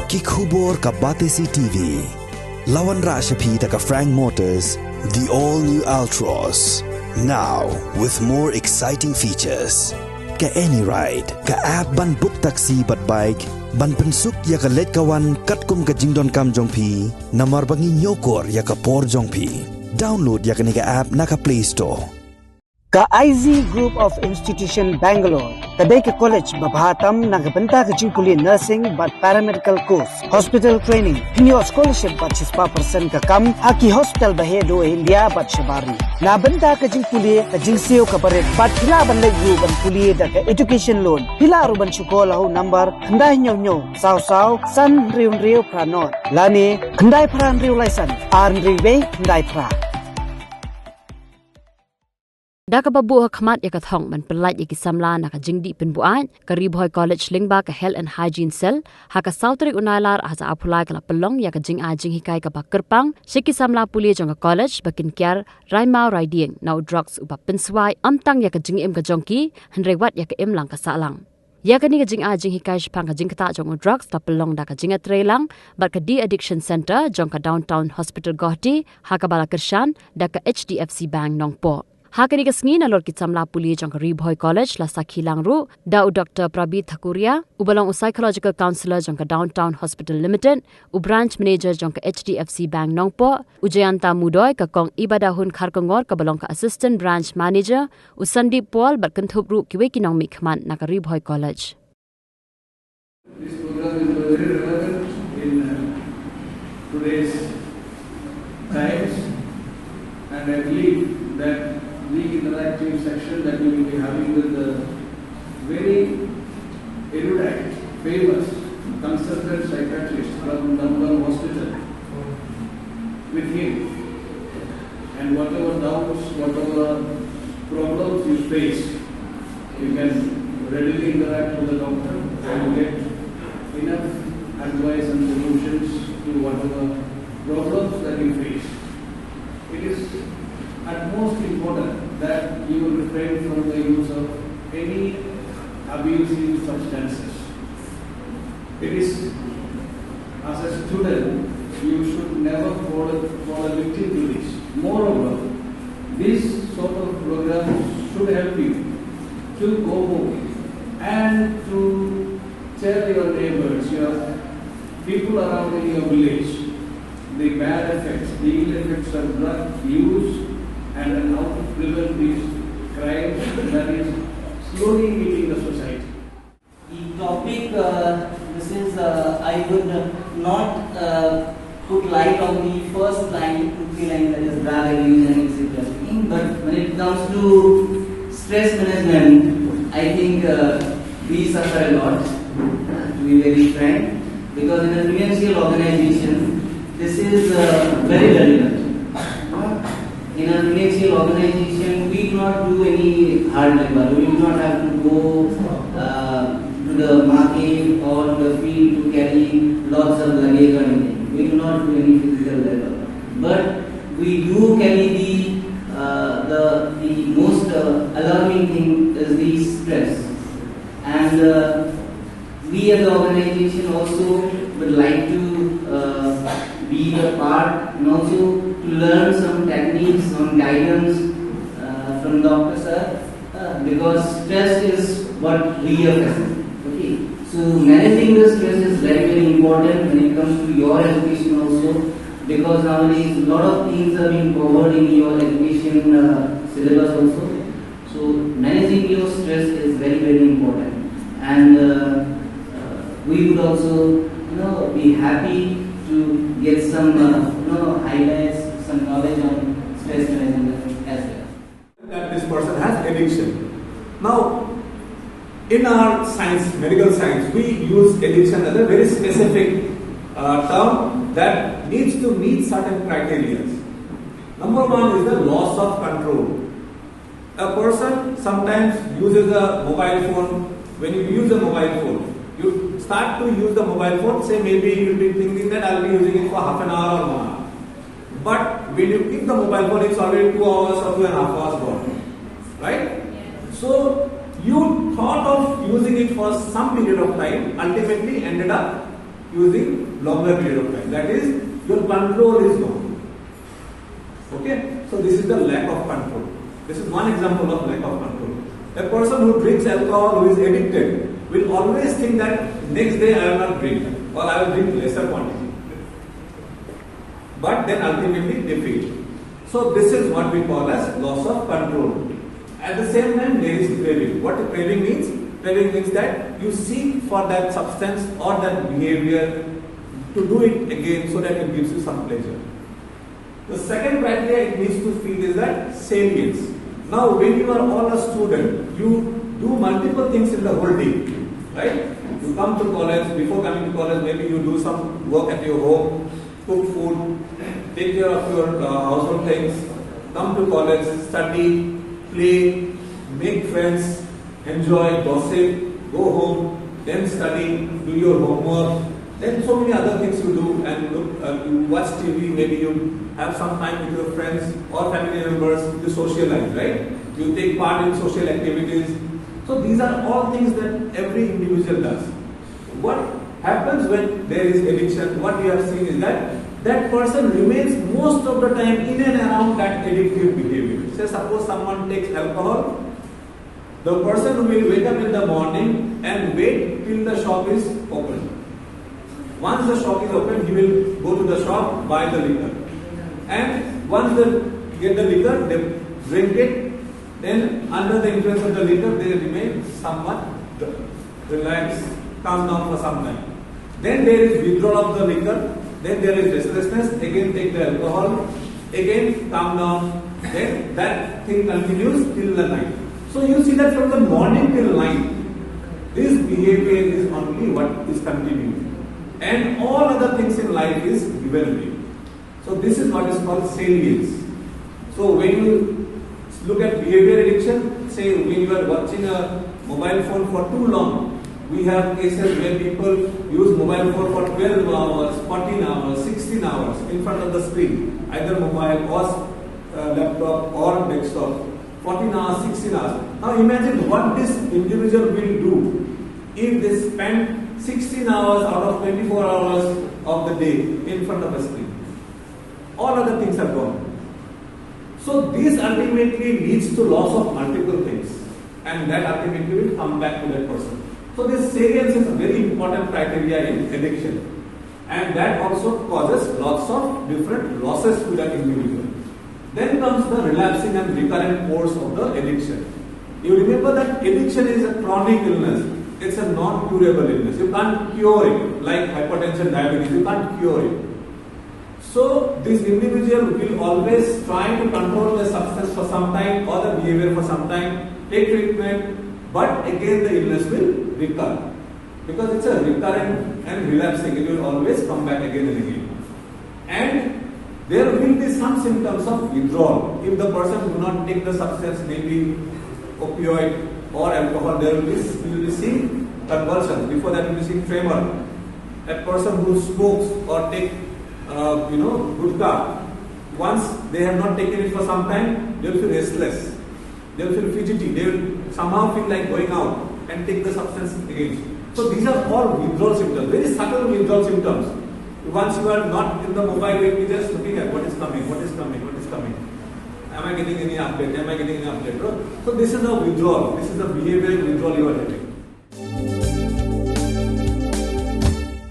Kikhubor ka Batesi TV. Lawan Rashapi ka Frank Motors, the all-new Altros. Now, with more exciting features. Ka any ride, ka app ban book taxi bat bike, ban pensuk ya ka let kawan katkum ka jingdon kam jongpi, namar bangi nyokor ya ka por jongpi. Download ya ka nika app na ka Play Store. Ka IZ Group of Institution Bangalore, kadai ke college babhatam nagabanta ka jingpuli nursing but paramedical course, hospital training, hinyo scholarship but 6% ka kam, haki hospital bahedo India but shabari. Nabanta ka jingpuli ka jingseo ka baret but hila ban lagu ban puli da ka education loan. Hila ruban syukola ho number kandai nyo saw san riu pranot. Lani kandai pran riu license, Ribhoi kandai pra. Daka babu khmat ya kathong ban pelat ya ki Samla na ka jingdi penbuan ka Ribhoi College lingba ka Health and Hygiene Cell ha ka Sautrik unailar asa apulai ka pelong ya ka jing ajing hikai ka bakerpang shiki Samla Pule jong ka college bakin Kiar Raimau riding now drugs uba penswai amtang ya ka jing em ka jongki henrewat ya ka em lang ka salang ya ka ni ka jing ajing hikai shpang ka jing kata jong drugs ta pelong da ka jing atrelang bat ka de addiction center jong ka downtown hospital Gohti ha ka bala kershan da ka HDFC Bank nongpo. Hakani ka sngi na lord ki Samla Pule jong ka Ribhoi College la sakhilang ru da Dr. Prabit Thakuria ubalong psychological counselor jong ka Downtown Hospital Limited branch manager jong ka HDFC Bank nongpo Ujayanta Mudoy ka kong ibadahun kharkongor ka balong ka assistant branch manager Sandip Paul bat kenthup ru kiwe kinong mikman na ka Ribhoi College. This program is very relevant in today's times, and I believe that the interactive section that we will be having with the very erudite, famous consultant psychiatrist from Downtown Hospital with him, and whatever doubts, whatever problems you face, you can readily interact with the doctor and get enough advice and solutions to whatever problems that you face. It is at most important that you refrain from the use of any abusive substances. It is, as a student, you should never fall a victim to this. Moreover, this sort of program should help you to go home and to tell your neighbors, your people around in your village, the bad effects, the ill effects of drug use, and how to prevent these crimes that is slowly eating the society. The topic, I would not put light on the first line, that is drug abuse and etc. But when it comes to stress management, I think we suffer a lot, to be very frank, because in a financial organization, this is very relevant. In a financial organization, we do not do any hard labor. We do not have to go to the market or to the field to carry lots of luggage or anything. We do not do any physical labor. But we do carry the most alarming thing is the stress. And we as an organization also would like to be a part and also to learn some techniques, some guidance from Dr. Sir, because stress is what we are facing. Okay, so managing the stress is very important when it comes to your education also, because nowadays a lot of things are being covered in your education syllabus also. So managing your stress is very important, and we would also be happy to get some highlights, some knowledge on stress management as well. That this person has addiction. Now, in our science, medical science, we use addiction as a very specific term that needs to meet certain criteria. Number one is the loss of control. A person sometimes uses a mobile phone. When you use a mobile phone, you start to use the mobile phone, say maybe you'll be thinking that I'll be using it for half an hour or 1 hour. But when you pick the mobile phone, it's already 2 hours or 2.5 hours gone. Right? So you thought of using it for some period of time, ultimately ended up using longer period of time. That is, your control is gone. Okay? So this is the lack of control. This is one example of lack of control. A person who drinks alcohol, who is addicted, will always think that next day I will not drink, or I will drink lesser quantity. But then ultimately they fail. So this is what we call as loss of control. At the same time, there is craving. What craving means? Craving means that you seek for that substance or that behavior to do it again so that it gives you some pleasure. The second criteria it needs to feel is that salience. Now, when you are all a student, you do multiple things in the whole day, right? You come to college, before coming to college, maybe you do some work at your home, cook food, take care of your household things, come to college, study, play, make friends, enjoy, gossip, go home, then study, do your homework, then so many other things you do, and look, you watch TV, maybe you have some time with your friends or family members to socialize, right? You take part in social activities. So these are all things that every individual does. What happens when there is addiction, what we have seen is that that person remains most of the time in and around that addictive behavior. Say suppose someone takes alcohol, the person will wake up in the morning and wait till the shop is open. Once the shop is open, he will go to the shop, buy the liquor. And once they get the liquor, they drink it, then under the influence of the liquor, they remain somewhat relaxed, calm down for some time. Then there is withdrawal of the liquor, then there is restlessness, again take the alcohol, again calm down, then that thing continues till the night. So you see that from the morning till night, this behavior is only what is continuing. And all other things in life is given away. So this is what is called salience. So when you look at behavior addiction, say when you are watching a mobile phone for too long, we have cases where people use mobile phone for 12 hours, 14 hours, 16 hours in front of the screen, either mobile or laptop or desktop, 14 hours, 16 hours. Now imagine what this individual will do if they spend 16 hours out of 24 hours of the day in front of a screen. All other things are gone. So this ultimately leads to loss of multiple things, and that ultimately will come back to that person. So this salience is a very important criteria in addiction, and that also causes lots of different losses to that individual. Then comes the relapsing and recurrent course of the addiction. You remember that addiction is a chronic illness. It's a non-curable illness. You can't cure it, like hypertension, diabetes. You can't cure it. So this individual will always try to control the substance for some time or the behavior for some time, take treatment, but again the illness will recur. Because it's a recurrent and relapsing, it will always come back again and again. And there will be some symptoms of withdrawal. If the person do not take the substance, maybe opioid or alcohol, there will be seeing convulsions. Before that, you will be seeing tremor. A person who smokes or take gudka, once they have not taken it for some time, they will feel restless, they will feel fidgety, they will somehow feel like going out and take the substance again. So these are all withdrawal symptoms, very subtle withdrawal symptoms. Once you are not in the mobile, you will be just looking at what is coming, what is coming, what is coming. Am I getting any update? Am I getting any update? So this is a withdrawal, this is a behavioral withdrawal you are having.